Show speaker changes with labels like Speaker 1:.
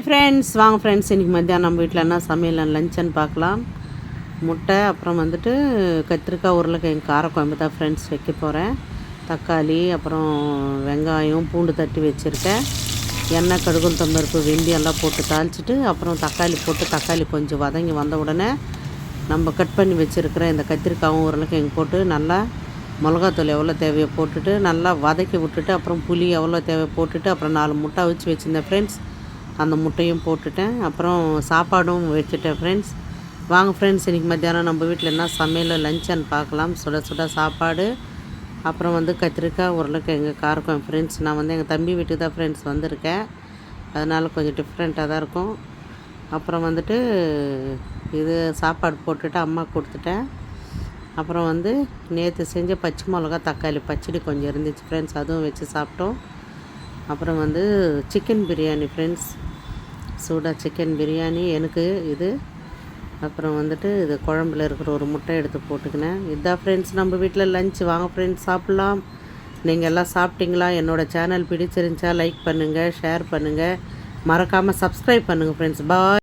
Speaker 1: Friends வாங்க friends, இன்றைக்கி மத்தியானம் நம்ம வீட்டில் என்ன சமையல் லஞ்சுன்னு பார்க்கலாம். முட்டை, அப்புறம் வந்துட்டு கத்திரிக்காய் உருளைக்கிழங்கு காரக்குழம்பு தான் ஃப்ரெண்ட்ஸ் வைக்க போகிறேன். தக்காளி, அப்புறம் வெங்காயம், பூண்டு தட்டி வச்சுருக்கேன். எண்ணெய், கடுகு, உளுத்தம்பருப்பு, வெந்தயம் எல்லாம் போட்டு தாளிச்சிட்டு, அப்புறம் தக்காளி போட்டு தக்காளி கொஞ்சம் வதங்கி வந்த உடனே நம்ம கட் பண்ணி வச்சுருக்கிற இந்த கத்திரிக்காயும் உருளைக்கிழங்கு போட்டு நல்லா மிளகாத்தூள் எவ்வளோ தேவையோ போட்டுட்டு நல்லா வதக்கி விட்டுட்டு, அப்புறம் புளி எவ்வளோ தேவையோ போட்டுட்டு, அப்புறம் 4 முட்டை அவிச்சு வச்சுருந்தேன் ஃப்ரெண்ட்ஸ். அந்த முட்டையும் போட்டுட்டேன். அப்புறம் சாப்பாடும் வச்சுட்டேன் ஃப்ரெண்ட்ஸ். வாங்க ஃப்ரெண்ட்ஸ், இன்றைக்கி மத்தியானம் நம்ம வீட்டில் என்ன சமையல் லஞ்சுன்னு பார்க்கலாம். சுட சுட சாப்பாடு, அப்புறம் கத்திரிக்காய் உருளைக்கிழங்கு காரக்குழம்பு ஃப்ரெண்ட்ஸ். நான் எங்கள் தம்பி வீட்டுக்கு தான் ஃப்ரெண்ட்ஸ் வந்திருக்கேன். அதனால் கொஞ்சம் டிஃப்ரெண்ட்டாக தான் இருக்கும். அப்புறம் இது சாப்பாடு போட்டுட்டு அம்மா கொடுத்துட்டேன். அப்புறம் நேற்று செஞ்ச பச்சை மிளகா தக்காளி பச்சடி கொஞ்சம் இருந்துச்சு ஃப்ரெண்ட்ஸ், அதுவும் வச்சு சாப்பிட்டோம். அப்புறம் சிக்கன் பிரியாணி ஃப்ரெண்ட்ஸ், சூடாக சிக்கன் பிரியாணி எனக்கு இது. அப்புறம் இது குழம்புல இருக்கிற ஒரு முட்டை எடுத்து போட்டுக்கினேன். இதுதான் ஃப்ரெண்ட்ஸ் நம்ம வீட்டில் லஞ்ச். வாங்க ஃப்ரெண்ட்ஸ் சாப்பிட்லாம். நீங்கள் எல்லாம் சாப்பிட்டீங்களா? என்னோடய சேனல் பிடிச்சிருந்துச்சா லைக் பண்ணுங்கள், ஷேர் பண்ணுங்கள், மறக்காமல் சப்ஸ்கிரைப் பண்ணுங்கள் ஃப்ரெண்ட்ஸ். பாய்.